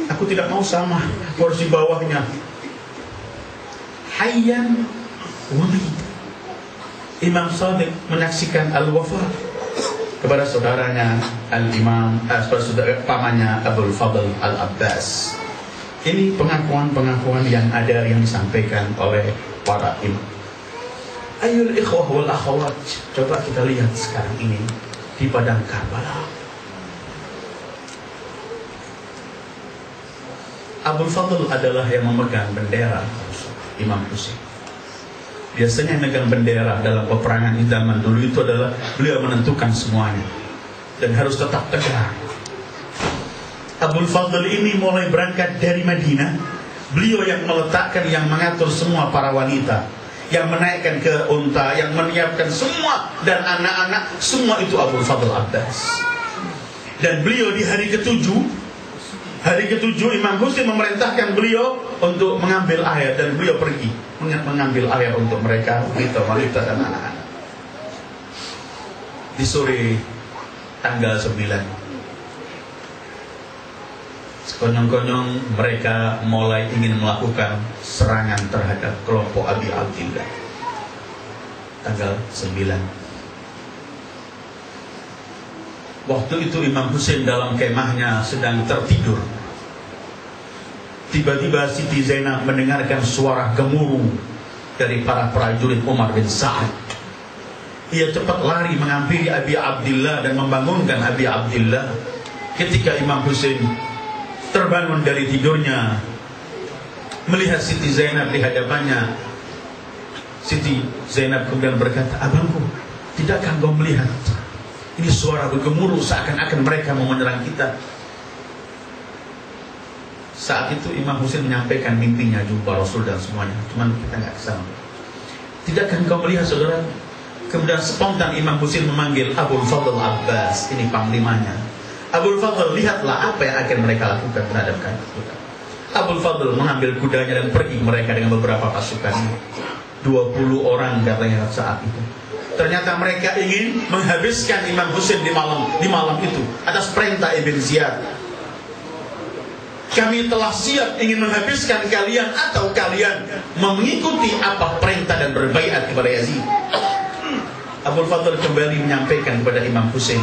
Aku tidak mau sama porsi bawahnya. Hayyan wa mayyit. Imam Shadiq menyaksikan al-wafa kepada saudaranya al-Imam, pamannya Abul Fadl Al-Abbas. Ini pengakuan-pengakuan yang ada yang disampaikan oleh para imam. Ayyul ikhwah wal akhwat, coba kita lihat sekarang ini di padang Karbala. Abul Fadl adalah yang memegang bendera Imam Husain. Biasanya yang memegang bendera dalam peperangan di zaman dulu itu adalah beliau menentukan semuanya dan harus tetap tegak. Abul Fadl ini mulai berangkat dari Madinah. Beliau yang meletakkan, yang mengatur semua para wanita, yang menaikkan ke unta, yang menyiapkan semua, dan anak-anak, semua itu Abul Fadl Abbas. Dan beliau di hari ketujuh Imam Husain memerintahkan beliau untuk mengambil air, dan beliau pergi mengambil air untuk mereka, wanita dan anak-anak. Di sore tanggal 9, sekonyong-konyong mereka mulai ingin melakukan serangan terhadap kelompok Abi Abdillah. Tanggal 9. Waktu itu Imam Husain dalam kemahnya sedang tertidur. Tiba-tiba Siti Zainab mendengarkan suara gemuruh dari para prajurit Umar bin Sa'ad. Ia cepat lari menghampiri Abi Abdillah dan membangunkan Abi Abdillah. Ketika Imam Husain terbangun dari tidurnya, melihat Siti Zainab di hadapannya, Siti Zainab kemudian berkata, "Abangku, tidakkah engkau melihat? Ini suara bergemuruh seakan-akan mereka mau menyerang kita." Saat itu Imam Husain menyampaikan mimpinya jumpa Rasul dan semuanya, cuman kita nggak kesana. "Tidakkah engkau melihat, saudara?" Kemudian spontan Imam Husain memanggil Abul Fadl Abbas, ini panglimanya. Abul Fadl, lihatlah apa yang akan mereka lakukan terhadap kami. Abul Fadl mengambil kudanya dan pergi mereka dengan beberapa pasukan. 20 orang katanya saat itu. Ternyata mereka ingin menghabiskan Imam Husain di malam itu atas perintah Ibn Ziyad. "Kami telah siap ingin menghabiskan kalian atau kalian mengikuti apa perintah dan berbaiat kepada Yazid." Abul Fadl kembali menyampaikan kepada Imam Husain.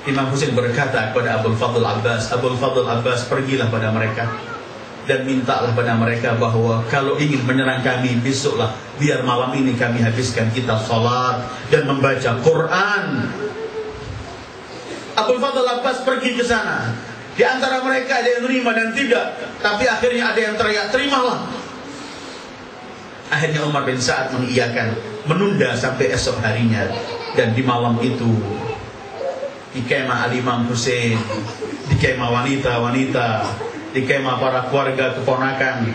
Imam Husain berkata kepada Abul Fadl Abbas, "Abul Fadl Abbas, pergilah pada mereka dan mintalah pada mereka bahwa kalau ingin menyerang kami, besoklah biar malam ini kami habiskan kita salat dan membaca Quran." Abul Fadl Abbas pergi ke sana. Di antara mereka ada yang terima dan tidak, tapi akhirnya ada yang teriak, "Terimalah." Akhirnya Umar bin Sa'ad mengiyakan, menunda sampai esok harinya. Dan di malam itu, di kemah Al-Imam Husain, di kemah wanita-wanita, di kemah para keluarga keponakan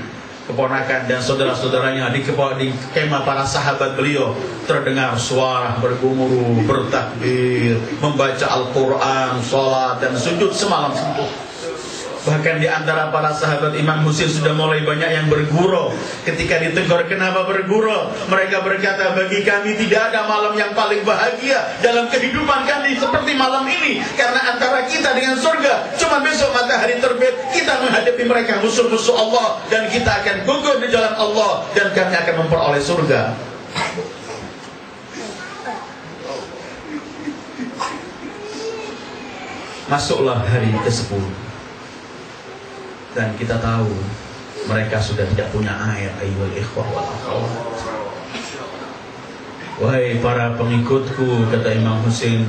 dan saudara-saudaranya, di kemah para sahabat beliau, terdengar suara bergemuruh, bertakbir, membaca Al-Quran, sholat dan sujud semalam suntuk. Bahkan di antara para sahabat Imam Husain sudah mulai banyak yang bergurau. Ketika ditegur, "Kenapa bergurau?" Mereka berkata, "Bagi kami tidak ada malam yang paling bahagia dalam kehidupan kami seperti malam ini. Karena antara kita dengan surga cuma besok matahari terbit, kita menghadapi mereka musuh-musuh Allah, dan kita akan gugur di jalan Allah, dan kami akan memperoleh surga." Masuklah hari ke-10. Dan kita tahu mereka sudah tidak punya air. Ayyuhal ikhwah wal akhwat, wahai para pengikutku, kata Imam Husain,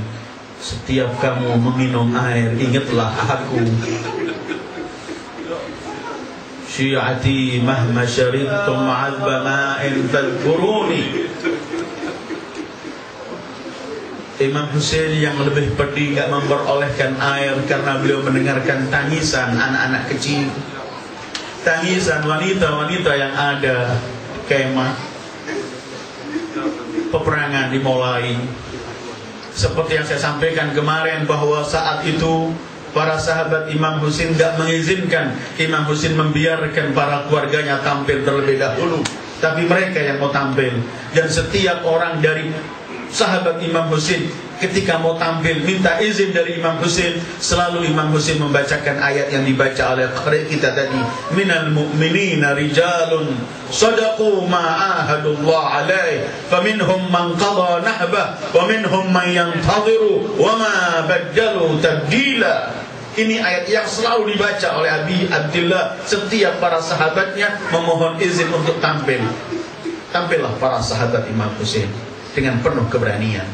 setiap kamu meminum air, ingatlah aku. Syi'ati mahma syaridtum ma'adba ma'in fadhkuruni. Imam Husain yang lebih pedih gak memperolehkan air karena beliau mendengarkan tangisan anak-anak kecil, tangisan wanita-wanita yang ada. Kemah peperangan dimulai. Seperti yang saya sampaikan kemarin, bahwa saat itu para sahabat Imam Husain gak mengizinkan Imam Husain membiarkan para keluarganya tampil terlebih dahulu, tapi mereka yang mau tampil. Dan setiap orang dari sahabat Imam Husain ketika mau tampil minta izin dari Imam Husain, selalu Imam Husain membacakan ayat yang dibaca oleh qari kita tadi, minal mu'minina rijalun sadaqu ma ahadullah alaih faminhum man qada nahbah wa minhum man yantadhiru wa ma baddalu tabdila. Ini ayat yang selalu dibaca oleh Abi Abdullah setiap para sahabatnya memohon izin untuk tampil. Tampillah para sahabat Imam Husain dengan penuh keberanian,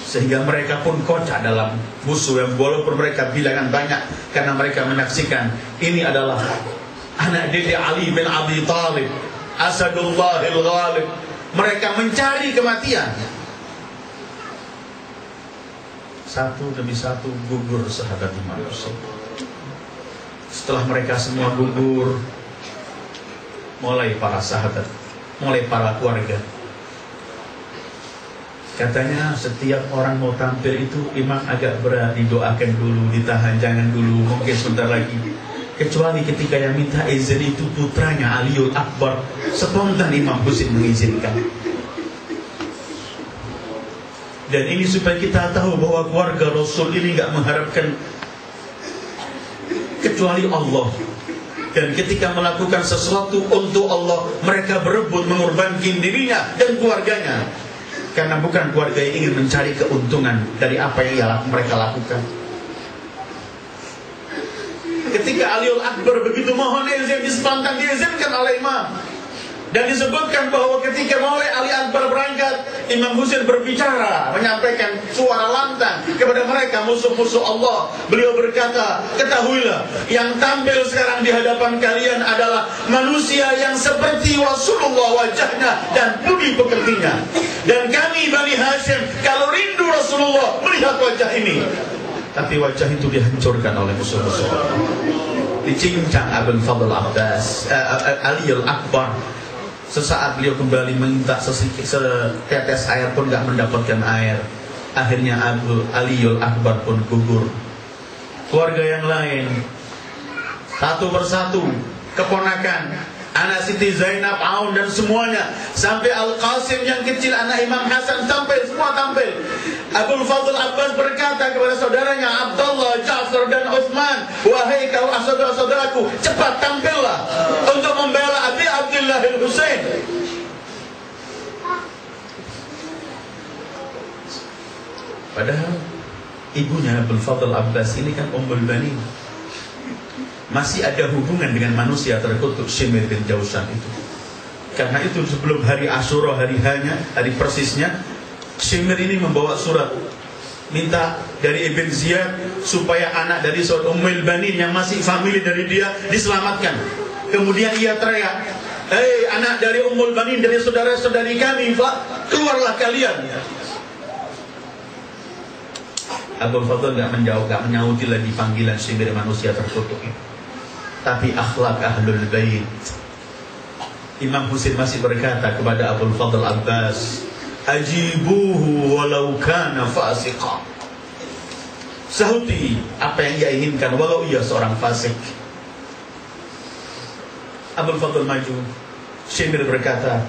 sehingga mereka pun kocak dalam musuh yang walaupun mereka bilangan banyak, karena mereka menyaksikan ini adalah anak didik Ali bin Abi Thalib, Asadullahil Ghalib. Mereka mencari kematian. Satu demi satu gugur sahabat Imam Husain. Setelah mereka semua gugur, mulai para sahabat, mulai para keluarga. Katanya setiap orang mau tampil itu imam agak berat, didoakan dulu, ditahan, jangan dulu, mungkin sebentar lagi. Kecuali ketika yang minta izin itu putranya Aliul Akbar, spontan Imam Husain mengizinkan. Dan ini supaya kita tahu bahwa keluarga Rasul ini gak mengharapkan kecuali Allah. Dan ketika melakukan sesuatu untuk Allah, mereka berebut mengorbankan dirinya dan keluarganya, karena bukan keluarga yang ingin mencari keuntungan dari apa yang mereka lakukan. Ketika Aliul Akbar begitu mohon izin, spontan diizinkan oleh imam. Dan disebutkan bahwa ketika mulai Ali Akbar berangkat, Imam Husain berbicara, menyampaikan suara lantang kepada mereka, musuh-musuh Allah. Beliau berkata, ketahuilah, yang tampil sekarang di hadapan kalian adalah manusia yang seperti Rasulullah wajahnya dan budi pekertinya. Dan kami Bani Hashim, kalau rindu Rasulullah melihat wajah ini, tapi wajah itu dihancurkan oleh musuh-musuh Allah. Dicincang Abul Fadl Abbas, Aliul Akbar. Sesaat beliau kembali minta setetes air pun gak mendapatkan air. Akhirnya Aliul Akbar pun gugur. Keluarga yang lain satu persatu, keponakan, anak Siti Zainab, Aun dan semuanya, sampai Al-Qasim yang kecil anak Imam Hasan tampil, semua tampil. Abul Fadl Abbas berkata kepada saudaranya Abdullah, Ja'far dan Utsman, wahai kau saudara-saudaraku, cepat tampillah untuk membela Abi Abdullah Al-Husain. Padahal ibunya Abul Fadl Abbas ini kan Ummul Banin, masih ada hubungan dengan manusia terkutuk Shimir bin Jausan itu. Karena itu sebelum hari Asyura, hari hanya, hari persisnya, Shimir ini membawa surat minta dari Ibn Ziyad supaya anak dari saudara Ummul Banin yang masih famili dari dia diselamatkan. Kemudian ia teriak, hei anak dari Ummul Banin, dari saudara-saudari kami, keluarlah kalian. Abul Fadl gak menjawab, gak menyauti lagi panggilan Shimir manusia terkutuk itu. Tapi akhlak Ahlul Bait, Imam Husain masih berkata kepada Abul Fadl Abbas, ajibuhu walau kana fasiqa. Sahuti apa yang ia inginkan walau ia seorang fasik. Abul Fadl maju. Shimir berkata,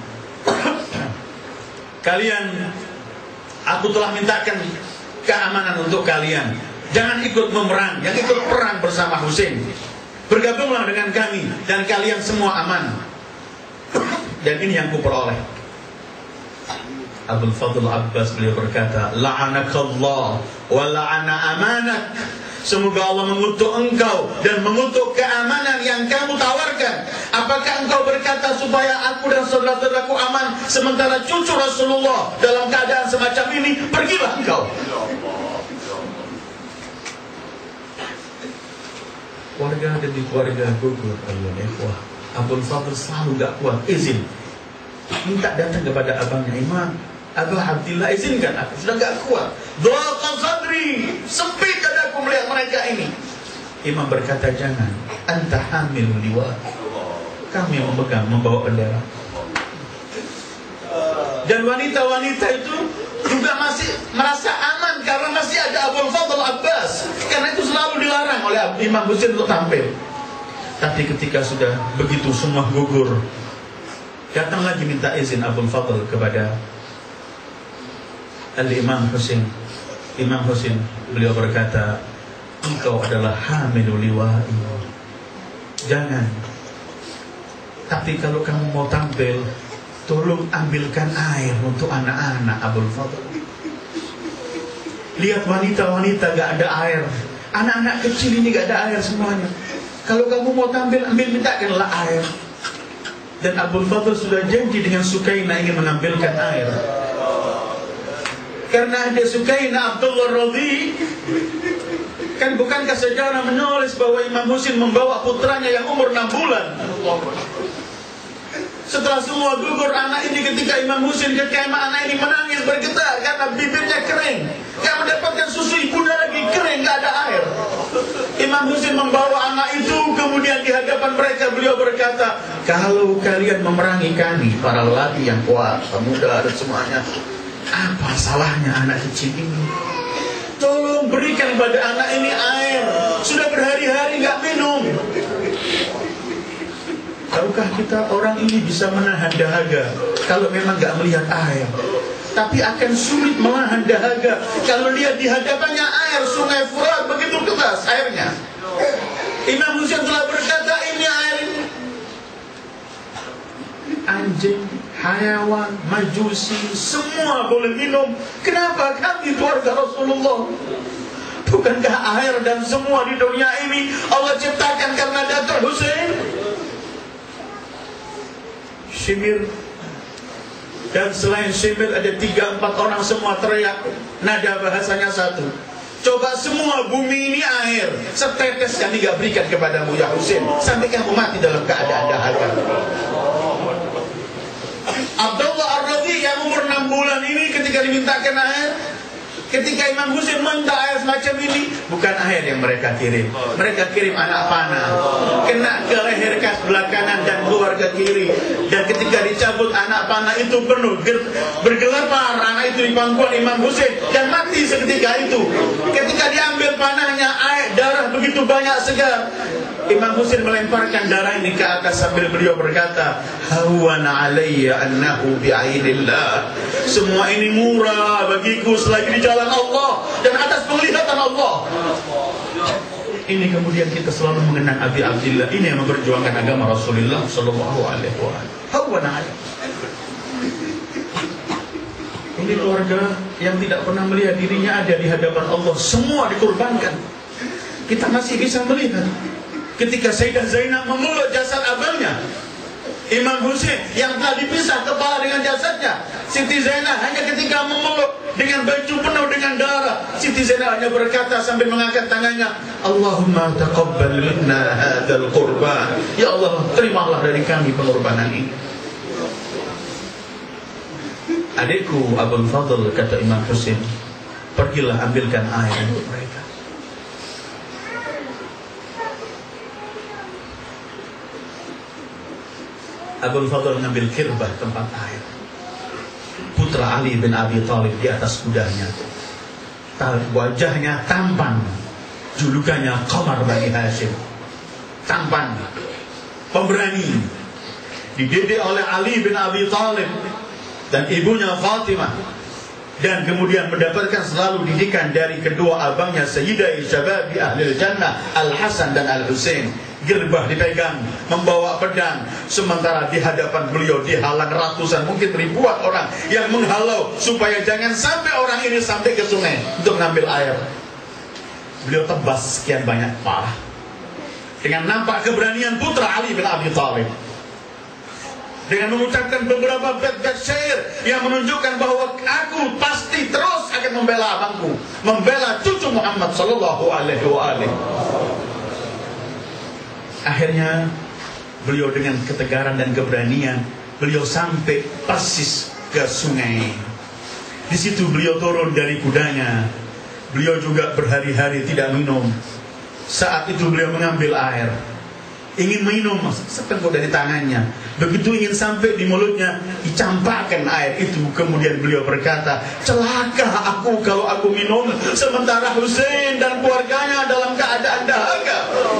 kalian, aku telah mintakan keamanan untuk kalian. Jangan ikut memerang, yang ikut perang bersama Husain. Bergabunglah dengan kami dan kalian semua aman. Dan ini yang kuperoleh. Abul Fadl Abbas beliau berkata, la'anakallah wa la'ana amanak. Semoga Allah mengutuk engkau dan mengutuk keamanan yang kamu tawarkan. Apakah engkau berkata supaya aku dan saudara-saudaraku aman, sementara cucu Rasulullah dalam keadaan semacam ini? Pergilah engkau. Keluarga demi keluarga gugur. Wah, Abul Fadl selalu gak kuat izin, minta datang kepada abangnya, Imam Abu Abdillah, izinkan aku, sudah gak kuat. Dhaqa sadri, sempit dadaku melihat mereka ini. Imam berkata, jangan, anta hamil liwa, kamu yang memegang, membawa bendera. Dan wanita-wanita itu juga masih merasa aman karena masih ada Abul Fadl Abbas. Karena itu selalu dilarang oleh Imam Husain untuk tampil. Tapi ketika sudah begitu semua gugur, datang lagi minta izin Abul Fadl kepada Al-Imam Husain. Imam Husain, beliau berkata, engkau adalah hamilul liwa'i. Jangan. Tapi kalau kamu mau tampil, tolong ambilkan air untuk anak-anak Abul Fadl. Lihat wanita-wanita gak ada air, anak-anak kecil ini gak ada air semuanya. Kalau kamu mau tampil, mintakanlah air. Dan Abul Fadl sudah janji dengan Sukaina ingin mengambilkan air. Karena ada Sukaina Abdullah Radhi. Kan bukankah sejarah menulis bahwa Imam Husain membawa putranya yang umur 6 bulan. Setelah semua gugur anak ini, ketika Imam Husain ke kemah, anak ini menangis bergetar karena bibirnya kering, gak mendapatkan susu ibunya lagi, kering, gak ada air. Imam Husain membawa anak itu, kemudian di hadapan mereka beliau berkata, kalau kalian memerangi kami, para lelaki yang kuat, pemuda dan semuanya, apa salahnya anak kecil ini? Tolong berikan pada anak ini air. Sudah berhari-hari gak minum. Tahukah kita orang ini bisa menahan dahaga kalau memang gak melihat air. Tapi akan sulit menahan dahaga kalau lihat di hadapannya air. Sungai Furat begitu deras airnya. Imam Husain telah berkata, ini air ini anjing, hayawan, majusi, semua boleh minum. Kenapa kami keluarga Rasulullah? Bukankah air dan semua di dunia ini Allah ciptakan karena Datuk Husain? Shimir. Dan selain Shimir ada 3-4 orang semua teriak. Nada bahasanya satu. Coba semua bumi ini air, setetes kami gak berikan kepadamu ya Husain, sampai kamu mati dalam keadaan dahaga. Abdullah Ar-Radhi yang umur 6 bulan ini ketika dimintakan air, ketika Imam Husain minta air semacam ini, bukan air yang mereka kirim. Mereka kirim anak panah, kena ke leher kas sebelah kanan dan keluar ke kiri. Dan ketika dicabut anak panah itu penuh, bergelepar anak itu di pangkuan Imam Husain dan mati seketika itu. Ketika diambil panahnya, air darah begitu banyak segar. Imam Husain melemparkan darah ini ke atas sambil beliau berkata, hawana alayya annahu bi'ainillah. Semua ini murah bagiku selagi di jalan Allah dan atas penglihatan Allah. Ini kemudian kita selalu mengenang Abi Abdillah. Ini yang memperjuangkan agama Rasulullah sallallahu alaihi wasallam. Hawana alayya. Ini keluarga yang tidak pernah melihat dirinya ada di hadapan Allah. Semua dikorbankan. Kita masih bisa melihat ketika Sayyidah Zainab memeluk jasad abangnya Imam Husain yang telah dipisah kepala dengan jasadnya. Siti Zainab hanya ketika memeluk dengan baju penuh dengan darah, Siti Zainab hanya berkata sambil mengangkat tangannya, Allahumma taqabbal minna hadzal qurban. Ya Allah, terimalah dari kami pengorbanan ini. Adikku Abul Fadl, kata Imam Husain, pergilah ambilkan air untuk mereka. Abul Fadl mengambil kirbah tempat air. Putra Ali bin Abi Thalib di atas kudanya. Wajahnya tampan. Julukannya Qamar Bani Hashim. Tampan, pemberani. Dididik oleh Ali bin Abi Thalib dan ibunya Fatimah. Dan kemudian mendapatkan selalu didikan dari kedua abangnya Sayyidah Syababi Ahlil Jannah, Al-Hasan dan Al-Husain. Gerbah dipegang, membawa pedang, sementara di hadapan beliau dihalang ratusan, mungkin ribuan orang yang menghalau supaya jangan sampai orang ini sampai ke sungai untuk mengambil air. Beliau tebas sekian banyak parah dengan nampak keberanian putra Ali bin Abi Thalib, dengan mengucapkan beberapa bait-bait syair yang menunjukkan bahwa aku pasti terus akan membela abangku, membela cucu Muhammad sallallahu alaihi wasallam. Akhirnya beliau dengan ketegaran dan keberanian, beliau sampai persis ke sungai. Di situ beliau turun dari kudanya. Beliau juga berhari-hari tidak minum. Saat itu beliau mengambil air, ingin minum, setengah dari tangannya. Begitu ingin sampai di mulutnya, dicampakkan air itu. Kemudian beliau berkata, celaka aku kalau aku minum, sementara Husain dan keluarganya dalam keadaan dahaga.